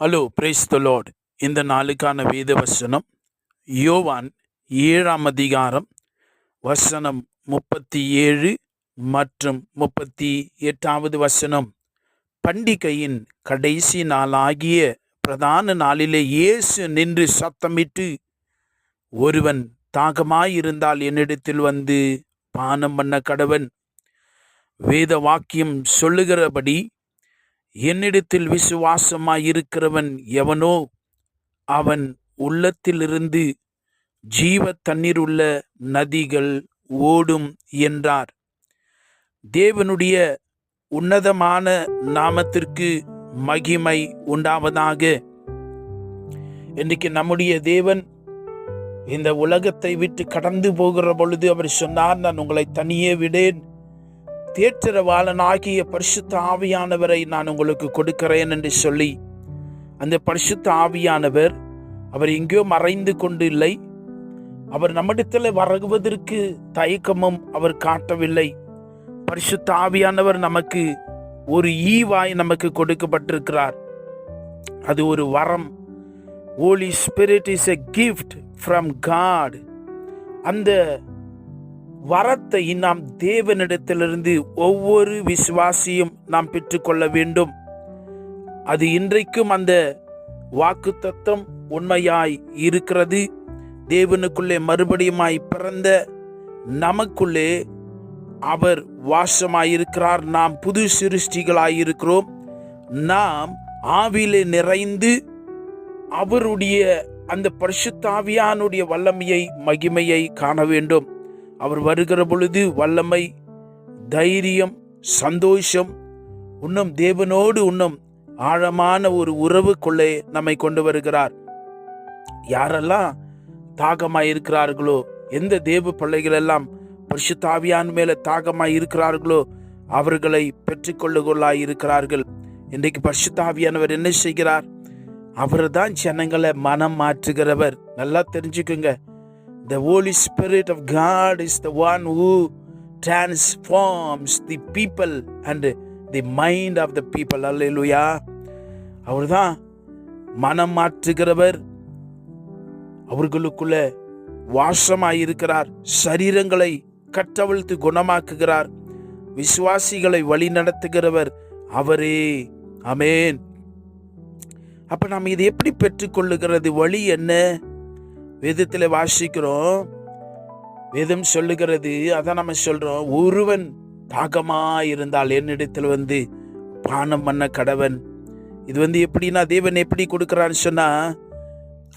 Hello, praise the Lord. இந்த நாளுக்கான வேத வசனம் யோவான் 7ஆம் அதிகாரம் வசனம் 37 மற்றும் 38வது வசனம். பண்டிகையின் கடைசி நாளாகிய பிரதான நாளிலே இயேசு நின்று சத்தமிட்டு, ஒருவன் தாகமாயிருந்தால் என்னிடத்தில் வந்து பானம் பண்ண கடவன். வேத வாக்கியம் சொல்லுகிறபடி, என்னிடத்தில் விசுவாசமாயிருக்கிறவன் எவனோ அவன் உள்ளத்திலிருந்து ஜீவ தண்ணீர் உள்ள நதிகள் ஓடும் என்றார். தேவனுடைய உன்னதமான நாமத்திற்கு மகிமை உண்டாவதாக. இன்றைக்கு நம்முடைய தேவன் இந்த உலகத்தை விட்டு கடந்து போகிற பொழுது அவர் சொன்னார், நான் உங்களை தனியே விடேன், தேற்றரவாளனாகிய பரிசுத்த ஆவியானவரை நான் உங்களுக்கு கொடுக்கிறேன் என்று சொல்லி, அந்த பரிசுத்த ஆவியானவர் அவர் எங்கேயோ மறைந்து கொண்டு இல்லை. அவர் நம்மிடத்தில் வருவதற்கு தயக்கமும் அவர் காட்டவில்லை. பரிசுத்த ஆவியானவர் நமக்கு ஒரு ஈவாய் நமக்கு கொடுக்கப்பட்டிருக்கிறார். அது ஒரு வரம். Holy Spirit is a gift from God. அந்த வரத்தை நாம் தேவனிடத்திலிருந்து ஒவ்வொரு விசுவாசியும் நாம் பெற்றுக்கொள்ள வேண்டும். அது இன்றைக்கும் அந்த வாக்குத்தத்தம் உண்மையாய் இருக்கிறது. தேவனுக்குள்ளே மறுபடியுமாய் பிறந்த நமக்குள்ளே அவர் வாசமாயிருக்கிறார். நாம் புது சிருஷ்டிகளாயிருக்கிறோம். நாம் ஆவியிலே நிறைந்து அவருடைய அந்த பரிசுத்த ஆவியானுடைய வல்லமையை மகிமையை காண வேண்டும். அவர் வருகிற பொழுது வல்லமை, தைரியம், சந்தோஷம், இன்னும் தேவனோடு இன்னும் ஆழமான ஒரு உறவுக்குள்ளே நம்மை கொண்டு வருகிறார். யாரெல்லாம் தாகமாய் இருக்கிறார்களோ, எந்த தேவ பிள்ளைகள் எல்லாம் பரிசுத்த ஆவியான மேல தாகமாய் இருக்கிறார்களோ அவர்களை பெற்றுக்கொள்ளுகளாய் இருக்கிறார்கள். இன்றைக்கு பரிசுத்த ஆவியானவர் என்ன செய்கிறார்? அவர் தான் ஜனங்களை மனம் மாற்றுகிறவர். நல்லா தெரிஞ்சுக்குங்க. The Holy Spirit of God is the one who transforms the people and the mind of the people. Hallelujah. அவர்தான் மனம் மாற்றுகிறவர். அவர்களுக்குள்ள வாசமாயிருக்கிறார். சரீரங்களை கட்டவிழ்த்து குணமாக்குகிறார். விசுவாசிகளை வழி நடத்துகிறவர் அவரே. ஆமென். அப்ப நாம் இதை எப்படி பெற்றுக்கொள்ளுகிறது? வழி என்ன? வேதத்தில் வாசிக்கிறோம். வேதம் சொல்லுகிறது, அதான் நம்ம சொல்றோம், ஒருவன் தாகமாயிருந்தால் என்னிடத்தில் வந்து பானம் பண்ண கடவன். இது எப்படின்னா, தேவன் எப்படி கொடுக்கிறான்னு சொன்னா,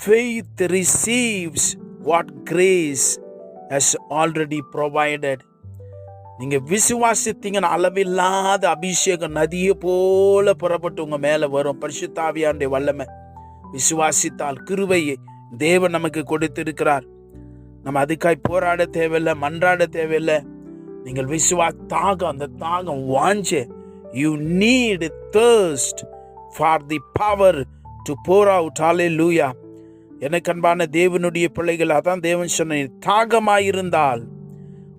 faith receives what grace has already provided. நீங்க விசுவாசித்தீங்கன்னா அளவில்லாத அபிஷேகம் நதியை போல புறப்பட்டு உங்க மேல வரும். பரிசுத்த ஆவியானுடைய வல்லமை விசுவாசித்தால் கிருபையை தேவன் நமக்கு கொடுத்திருக்கிறார். நம்ம அதுக்காய் போராட தேவையில்லை, மன்றாட தேவையில்லை. நீங்கள் தாகம், அந்த தாகம் வாஞ்ச, you need thirst for the power to pour out. Hallelujah. எனக்கு அன்பான தேவனுடைய பிள்ளைகள், அதான் தேவன் சொன்ன, தாகமாயிருந்தால்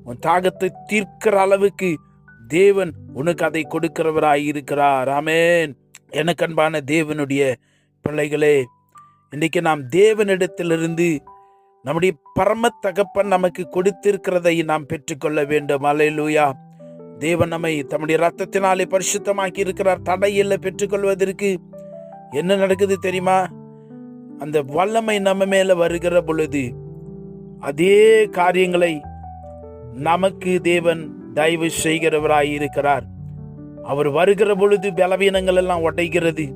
உன் தாகத்தை தீர்க்கிற அளவுக்கு தேவன் உனக்கு அதை கொடுக்கிறவராய் இருக்கிறார். ஆமென். எனக்கு அன்பான தேவனுடைய பிள்ளைகளே, இன்றைக்கு நாம் தேவனிடத்திலிருந்து நம்முடைய பரம தகப்பன் நமக்கு கொடுத்திருக்கிறதை நாம் பெற்றுக்கொள்ள வேண்டும். அல்லேலூயா. தேவன் நம்மை தம்முடைய ரத்தத்தினாலே பரிசுத்தமாக்கி இருக்கிறார். தடையில்லை பெற்றுக்கொள்வதற்கு. என்ன நடக்குது தெரியுமா? அந்த வல்லமை நம்ம மேல வருகிற பொழுது அதே காரியங்களை நமக்கு தேவன் தயவு செய்கிறவராய் இருக்கிறார். அவர் வருகிற பொழுது பலவீனங்கள் எல்லாம் உடைகிறது.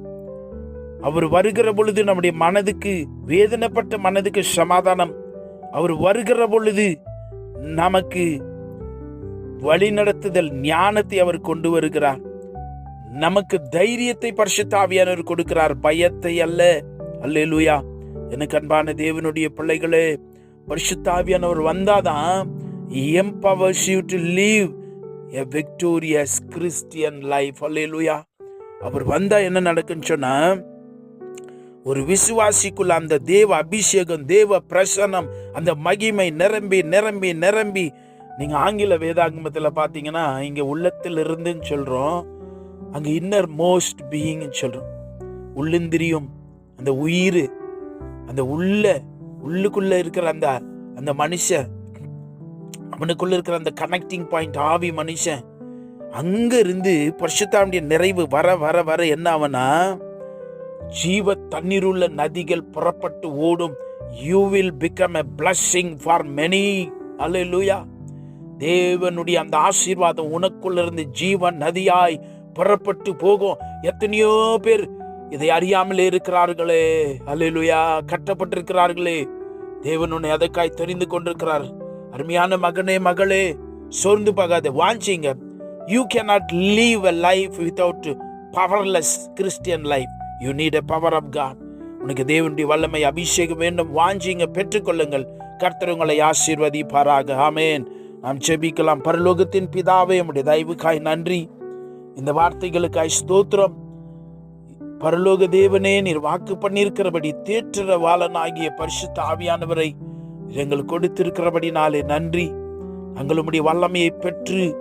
அவர் வருகிற பொழுது நம்முடைய மனதுக்கு, வேதனைப்பட்ட மனதுக்கு சமாதானம். அவர் வருகிற பொழுது நமக்கு வழிநடத்துதல், ஞானத்தை அவர் கொண்டு வருகிறார். நமக்கு தைரியத்தை பரிசுத்த ஆவியானவர் கொடுக்கிறார், பயத்தை அல்ல. அல்லேலூயா. எனக்கு அன்பான தேவனுடைய பிள்ளைகளே, பரிசுத்த ஆவியானவர் வந்தாதான் he empowers you to live a victorious Christian life. அல்லேலூயா. அவர் வந்தா என்ன நடக்குன்னு சொன்னா, ஒரு விசுவாசிக்குள்ள அந்த தேவ அபிஷேகம், தேவ பிரசன்னம், அந்த மகிமை நிரம்பி நிரம்பி நிரம்பி. நீங்க ஆங்கில வேதாகமத்தில் பார்த்தீங்கன்னா, இங்க உள்ளத்தில் இருந்துன்னு சொல்றோம், அங்க இன்னர் மோஸ்ட் பீயிங் சொல்றோம். உள்ளிந்திரியம், அந்த உயிர், அந்த உள்ளுக்குள்ள இருக்கிற அந்த மனுஷன், அவனுக்குள்ள இருக்கிற அந்த கனெக்டிங் பாயிண்ட் ஆவி மனுஷன், அங்க இருந்து பரிசுத்தாவிய நிறைவு வர வர வர என்ன ஆவனா, ஜீவ தண்ணீருள்ள நதிகள் புறப்பட்டு ஓடும். You will become a blessing for many. அல்லேலூயா. தேவனுடைய அந்த ஆசீர்வாதம் உனக்குள்ள இருந்து ஜீவன் நதியாய் புறப்பட்டு போகும். எத்தனையோ பேர் இதை அறியாமலே இருக்கிறார்களே. அல்லேலூயா. கட்டப்பட்டிருக்கிறார்களே. தேவன் உன்னை அதற்காய் தெரிந்து கொண்டிருக்கிறார். அருமையான மகனே, மகளே, சோர்ந்து போகாத, வாஞ்சிங்க. You cannot live a life without powerless Christian life. You need a power of God. உனக்கு தேவனுடைய வல்லமை அபிஷேகம் வேண்டும். வாஞ்சிங்க, பெற்றுக்கொள்ளுங்கள். கர்த்தர் உங்களை ஆசீர்வதிப்பாராக. ஆமென். நாம் ஜெபிக்கலாம். பரலோகத்தின் பிதாவே, உம்முடைய தயவுக்காய் நன்றி. இந்த வார்த்தைகளுக்காய் ஸ்தோத்திரம். பரலோக தேவனே, நீர் வாக்கு பண்ணியிருக்கிறபடி தேற்றரவாளனாகிய பரிசுத்த ஆவியானவரை எங்களுக்கு கொடுத்திருக்கிறபடினாலே நன்றி. நாங்கள் உம்முடைய வல்லமையை பெற்று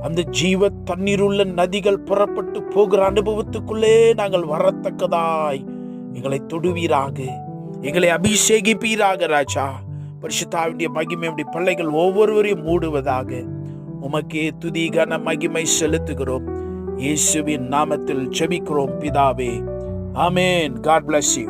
அந்த ஜீவ தண்ணீருள்ள நதிகள் புறப்பட்டு போகிற அனுபவத்துக்குள்ளே நாங்கள் வரத்தக்கதாய் எங்களை தொடுவீராக, எங்களை அபிஷேகிப்பீராக ராஜா. பரிசுத்தாவினுடைய மகிமையுடைய பிள்ளைகள் ஒவ்வொருவரையும் மூடுவதாக. உமக்கே துதி கன மகிமை செலுத்துகிறோம். இயேசுவின் நாமத்தில் ஜெபிக்கிறோம் பிதாவே. ஆமென். God bless you.